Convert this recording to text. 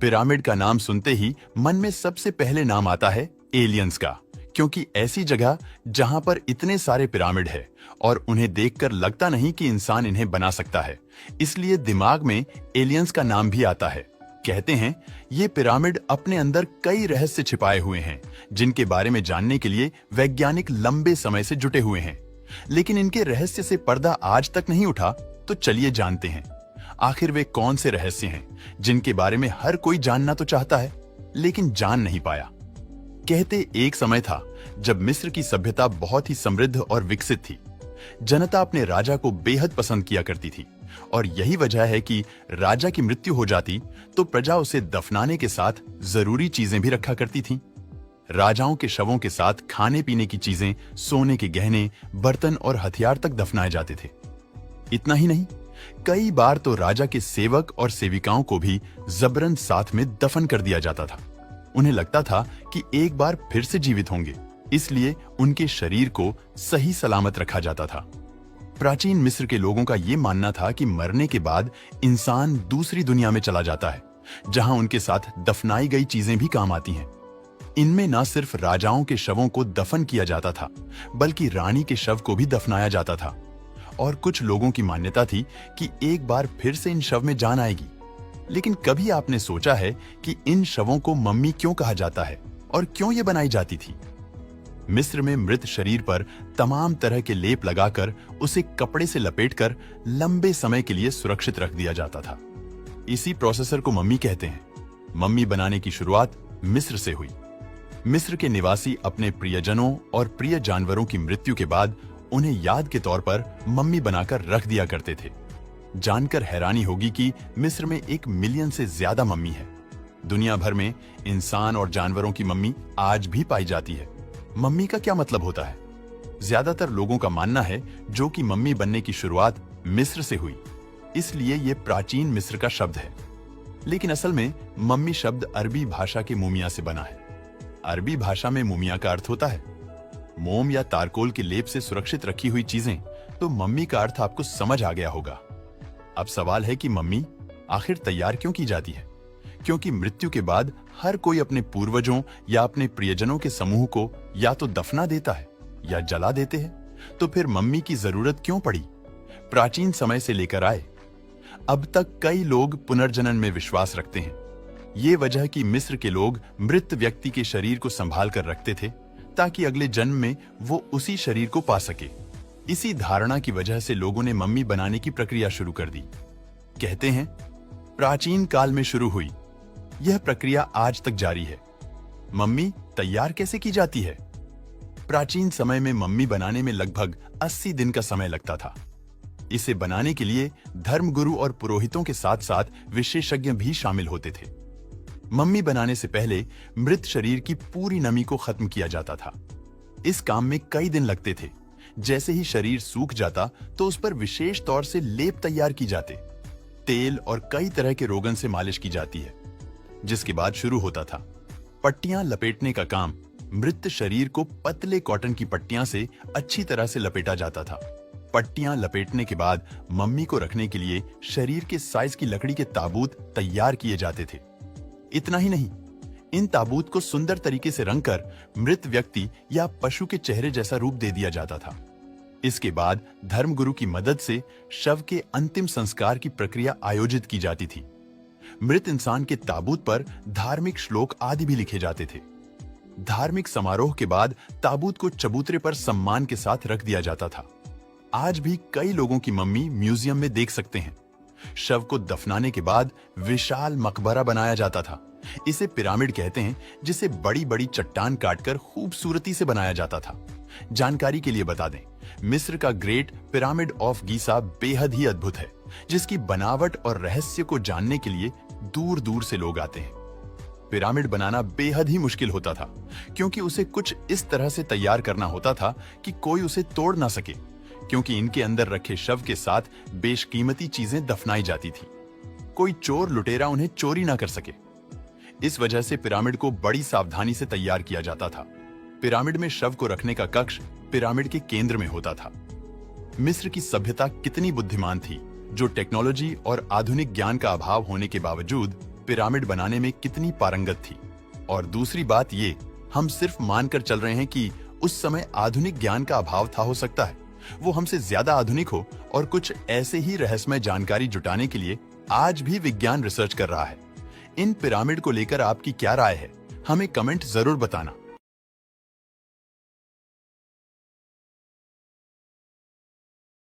Pyramid का नाम सुनते ही मन में सबसे पहले नाम आता है एलियंस का, क्योंकि ऐसी जगह जहां पर इतने सारे पिरामिड है और उन्हें देखकर लगता नहीं कि इंसान इन्हें बना सकता है, इसलिए दिमाग में एलियंस का नाम भी आता है। कहते हैं ये पिरामिड अपने अंदर कई रहस्य छिपाए हुए हैं, जिनके बारे में जानने के लिए वैज्ञानिक लंबे समय से जुटे हुए हैं। लेकिन इनके रहस्य से पर्दा आज तक नहीं उठा, तो चलिए जानते हैं आखिर वे कौन से रहस्य हैं जिनके बारे में हर कोई जानना तो चाहता है लेकिन जान नहीं पाया। कहते एक समय था जब मिस्र की सभ्यता बहुत ही समृद्ध और विकसित थी। जनता अपने राजा को बेहद पसंद किया करती थी और यही वजह है कि राजा की मृत्यु हो जाती तो प्रजा उसे दफनाने के साथ जरूरी चीजें भी रखा करती थी। राजाओं के शवों के साथ खाने पीने की चीजें, सोने के गहने, बर्तन और हथियार तक दफनाए जाते थे। इतना ही नहीं, कई बार तो राजा के सेवक और सेविकाओं को भी जबरन साथ में दफन कर दिया जाता था। उन्हें लगता था कि एक बार फिर से जीवित होंगे, इसलिए उनके शरीर को सही सलामत रखा जाता था। प्राचीन मिस्र के लोगों का यह मानना था कि मरने के बाद इंसान दूसरी दुनिया में चला जाता है, जहां उनके साथ दफनाई गई चीजें भी काम आती हैं। इनमें न सिर्फ राजाओं के शवों को दफन किया जाता था, बल्कि रानी के शव को भी दफनाया जाता था। और कुछ लोगों की मान्यता थी कि एक बार फिर से इन शव में जान आएगी। लेकिन कभी आपने सोचा है कि इन शवों को मम्मी क्यों कहा जाता है और क्यों ये बनाई जाती थी? मिस्र में मृत शरीर पर तमाम तरह के लेप लगाकर उसे कपड़े से लपेटकर लंबे समय के लिए सुरक्षित रख दिया जाता था। इसी प्रोसेसर को मम्मी कहते हैं। मम्मी बनाने की शुरुआत मिस्र से हुई। मिस्र के निवासी अपने प्रियजनों और प्रिय जानवरों की मृत्यु के बाद उन्हें याद के तौर पर मम्मी बनाकर रख दिया करते थे। जानकर हैरानी होगी कि मिस्र में 1 मिलियन से ज्यादा मम्मी है। दुनिया भर में इंसान और जानवरों की मम्मी आज भी पाई जाती है। मम्मी का क्या मतलब होता है? ज्यादातर लोगों का मानना है जो कि मम्मी बनने की शुरुआत मिस्र से हुई, इसलिए यह प्राचीन मिस्र का शब्द है। लेकिन असल में मम्मी शब्द अरबी भाषा के मुमिया से बना है। अरबी भाषा में मुमिया का अर्थ होता है मोम या तारकोल के लेप से सुरक्षित रखी हुई चीजें। तो मम्मी का अर्थ आपको समझ आ गया होगा। अब सवाल है कि मम्मी आखिर तैयार क्यों की जाती है? क्योंकि मृत्यु के बाद हर कोई अपने पूर्वजों या अपने प्रियजनों के समूह को या तो दफना देता है या जला देते हैं। तो फिर मम्मी की जरूरत क्यों पड़ी? प्राचीन समय से लेकर आए अब तक कई लोग पुनर्जनन में विश्वास रखते हैं। ये वजह कि मिस्र के लोग मृत व्यक्ति के शरीर को संभाल कर रखते थे ताकि अगले जन्म में वो उसी शरीर को पा सके। इसी धारणा की वजह से लोगों ने मम्मी बनाने की प्रक्रिया शुरू कर दी। कहते हैं प्राचीन काल में शुरू हुई, यह प्रक्रिया आज तक जारी है। मम्मी तैयार कैसे की जाती है? प्राचीन समय में मम्मी बनाने में लगभग 80 दिन का समय लगता था। इसे बनाने के लिए धर्मगुरु और पुरोहितों के साथ साथ विशेषज्ञ भी शामिल होते थे। मम्मी बनाने से पहले मृत शरीर की पूरी नमी को खत्म किया जाता था। इस काम में कई दिन लगते थे। जैसे ही शरीर सूख जाता तो उस पर विशेष तौर से लेप तैयार की जाते। तेल और कई तरह के रोगन से मालिश की जाती है, जिसके बाद शुरू होता था पट्टियां लपेटने का काम। मृत शरीर को पतले कॉटन की पट्टियां से अच्छी तरह से लपेटा जाता था। पट्टियां लपेटने के बाद मम्मी को रखने के लिए शरीर के साइज की लकड़ी के ताबूत तैयार किए जाते थे। इतना ही नहीं, इन ताबूत को सुंदर तरीके से रंगकर मृत व्यक्ति या पशु के चेहरे जैसा रूप दे दिया जाता था। इसके बाद धर्मगुरु की मदद से शव के अंतिम संस्कार की प्रक्रिया आयोजित की जाती थी। मृत इंसान के ताबूत पर धार्मिक श्लोक आदि भी लिखे जाते थे। धार्मिक समारोह के बाद ताबूत को चबूतरे पर सम्मान के साथ रख दिया जाता था। आज भी कई लोगों की मम्मी म्यूजियम में देख सकते हैं। शव को दफनाने के बाद विशाल मकबरा बनाया जाता था। इसे पिरामिड कहते हैं, जिसे बड़ी बड़ी चट्टान काटकर खूबसूरती से बनाया जाता था। जानकारी के लिए बता दें, मिस्र का ग्रेट पिरामिड ऑफ गीसा बेहद ही अद्भुत है, जिसकी बनावट और रहस्य को जानने के लिए दूर दूर से लोग आते हैं। पिरामिड बनाना बेहद ही मुश्किल होता था, क्योंकि उसे कुछ इस तरह से तैयार करना होता था कि कोई उसे तोड़ ना सके, क्योंकि इनके अंदर रखे शव के साथ बेशकीमती चीजें दफनाई जाती थी। कोई चोर लुटेरा उन्हें चोरी ना कर सके। इस वजह से पिरामिड को बड़ी सावधानी से तैयार किया जाता था। पिरामिड में शव को रखने का कक्ष पिरामिड के केंद्र में होता था। मिस्र की सभ्यता कितनी बुद्धिमान थी, जो टेक्नोलॉजी और आधुनिक ज्ञान का अभाव होने के बावजूद पिरामिड बनाने में कितनी पारंगत थी। और दूसरी बात ये, हम सिर्फ मानकर चल रहे हैं कि उस समय आधुनिक ज्ञान का अभाव था। हो सकता है वो हमसे ज्यादा आधुनिक हो और कुछ ऐसे ही रहस्यमय जानकारी जुटाने के लिए आज भी विज्ञान रिसर्च कर रहा है। इन पिरामिड को लेकर आपकी क्या राय है, हमें कमेंट जरूर बताना।